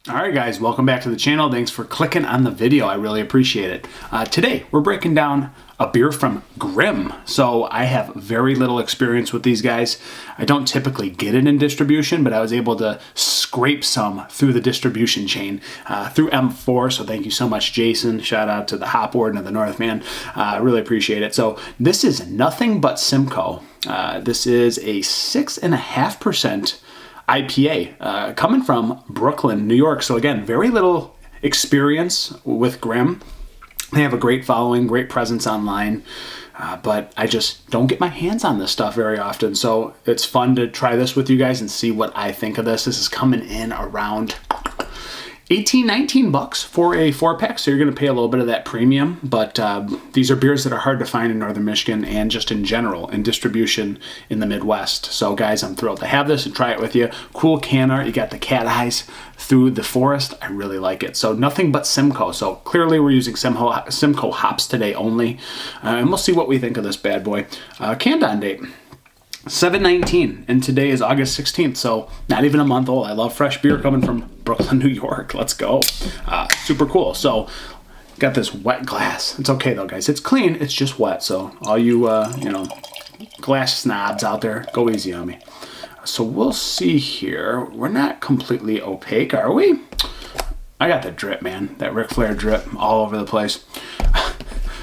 All right, guys, welcome back to the channel. Thanks for clicking on the video. I really appreciate it. Today, we're breaking down a beer from Grimm. So I have very little experience with these guys. I don't typically get it in distribution, but I was able to scrape some through the distribution chain through M4. So thank you so much, Jason. Shout out to the Hop Warden of the North, man. I really appreciate it. So this is Nothing But Simcoe. This is a 6.5% IPA coming from Brooklyn, New York. So again, very little experience with Grimm. They have a great following, great presence online, but I just don't get my hands on this stuff very often. So it's fun to try this with you guys and see what I think of this. This is coming in around 18, 19 bucks for a 4-pack, so you're going to pay a little bit of that premium, but these are beers that are hard to find in Northern Michigan and just in general in distribution in the Midwest. So guys, I'm thrilled to have this and try it with you. Cool can art. You got the cat eyes through the forest. I really like it. So Nothing But Simcoe. So clearly we're using Simcoe hops today only, and we'll see what we think of this bad boy. Canned on date 7/19, and today is August 16th, so not even a month old. I love fresh beer coming from Brooklyn, New York. Let's go. Super cool. So got this wet glass. It's okay though, guys. It's clean. It's just wet. So all you glass snobs out there, go easy on me. So we'll see here. We're not completely opaque, are we? I got the drip, man. That Ric Flair drip all over the place.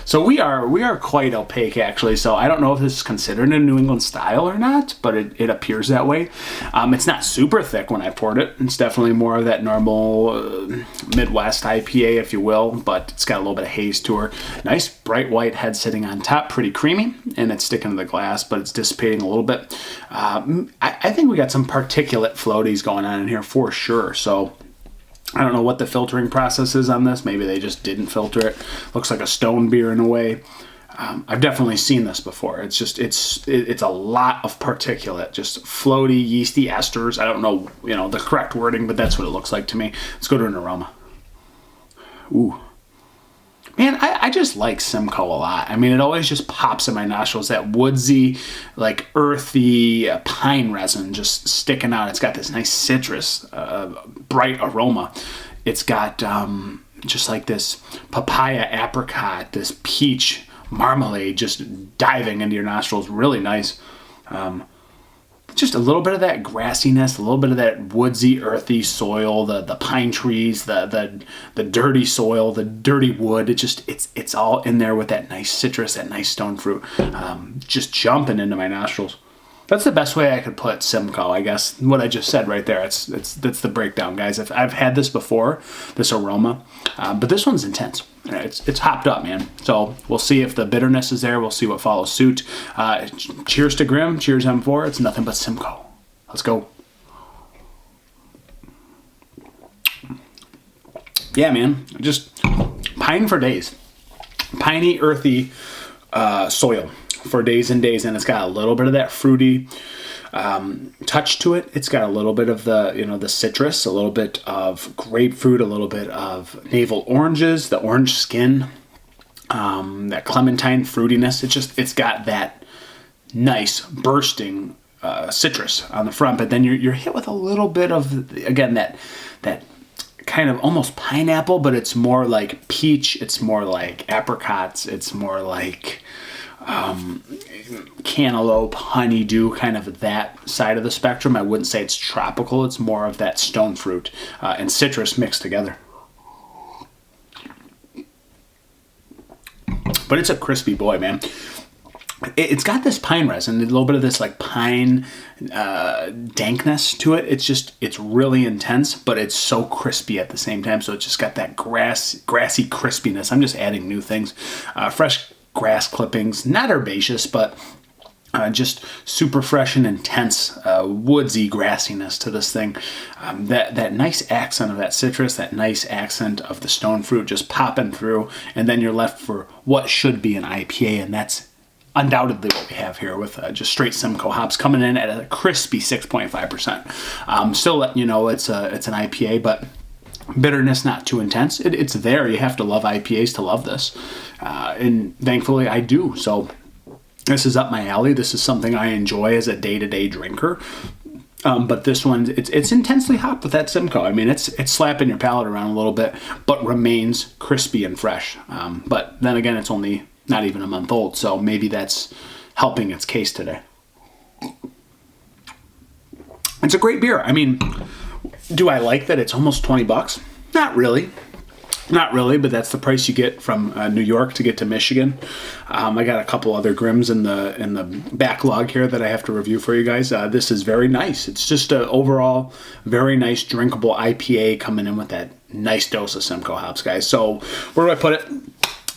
So we are quite opaque, actually. So I don't know if this is considered a New England style or not, but it appears that way. It's not super thick when I poured it. It's definitely more of that normal Midwest IPA, if you will, but it's got a little bit of haze to her. Nice bright white head sitting on top, pretty creamy, and it's sticking to the glass, but it's dissipating a little bit. I think we got some particulate floaties going on in here for sure. So I don't know what the filtering process is on this. Maybe they just didn't filter it. Looks like a stone beer in a way. I've definitely seen this before. It's just it's a lot of particulate, just floaty, yeasty esters. I don't know, the correct wording, but that's what it looks like to me. Let's go to an aroma. Ooh. Man, I just like Simcoe a lot. I mean, it always just pops in my nostrils. That woodsy, like earthy pine resin just sticking out. It's got this nice citrus, bright aroma. It's got just like this papaya apricot, this peach marmalade just diving into your nostrils. Really nice. Just a little bit of that grassiness, a little bit of that woodsy, earthy soil, the pine trees, the dirty soil, the dirty wood. It's all in there with that nice citrus, that nice stone fruit, just jumping into my nostrils. That's the best way I could put Simcoe, I guess. What I just said right there. That's the breakdown, guys. I've had this before, this aroma, but this one's intense. It's hopped up, man. So we'll see if the bitterness is there. We'll see what follows suit. Cheers to Grimm. Cheers M4. It's Nothing But Simcoe. Let's go. Yeah, man. Just pine for days. Piney, earthy soil for days and days, and it's got a little bit of that fruity touch to it. It's got a little bit of the citrus, a little bit of grapefruit, a little bit of navel oranges, the orange skin, that clementine fruitiness. It's got that nice bursting citrus on the front, but then you're hit with a little bit of, again, that kind of almost pineapple, but it's more like peach. It's more like apricots. It's more like cantaloupe, honeydew, kind of that side of the spectrum. I wouldn't say it's tropical. It's more of that stone fruit and citrus mixed together. But it's a crispy boy, man. It's got this pine resin, a little bit of this like pine dankness to it. It's really intense, but it's so crispy at the same time. So it's just got that grassy crispiness. I'm just adding new things. Fresh grass clippings, not herbaceous, but just super fresh and intense, woodsy grassiness to this thing. That nice accent of that citrus, that nice accent of the stone fruit just popping through, and then you're left for what should be an IPA, and that's undoubtedly what we have here with just straight Simcoe hops coming in at a crispy 6.5%. Still letting you know it's an IPA, but bitterness not too intense. It's there. You have to love IPAs to love this, and thankfully I do. So this is up my alley. This is something I enjoy as a day-to-day drinker. But this one, it's intensely hopped with that Simcoe. I mean, it's slapping your palate around a little bit, but remains crispy and fresh. But then again, it's only not even a month old, so maybe that's helping its case today. It's a great beer. I mean, do I like that it's almost 20 bucks? Not really. Not really, but that's the price you get from New York to get to Michigan. I got a couple other Grimms in the backlog here that I have to review for you guys. This is very nice. It's just an overall very nice drinkable IPA coming in with that nice dose of Simcoe hops, guys. So where do I put it?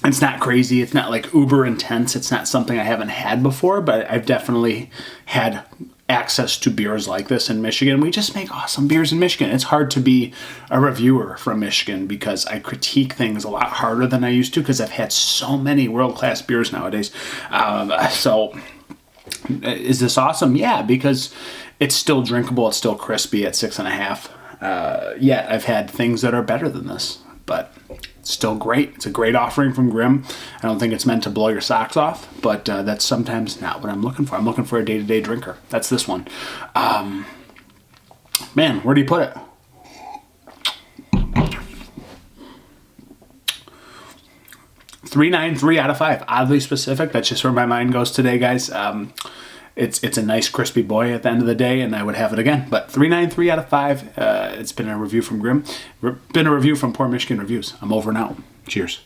It's not crazy. It's not like uber intense. It's not something I haven't had before, but I've definitely had access to beers like this in Michigan. We just make awesome beers in Michigan. It's hard to be a reviewer from Michigan because I critique things a lot harder than I used to because I've had so many world-class beers nowadays. So is this awesome? Yeah, because it's still drinkable. It's still crispy at 6.5. Yet I've had things that are better than this, but it's still great. It's a great offering from Grimm. I don't think it's meant to blow your socks off, but that's sometimes not what I'm looking for. I'm looking for a day-to-day drinker. That's this one. Man, where do you put it? $3.93 out of 5. Oddly specific. That's just where my mind goes today, guys. It's a nice crispy boy at the end of the day, and I would have it again. But $3.93 out of 5. It's been a review from Grimm. Been a review from Poor Michigan Reviews. I'm over and out. Cheers.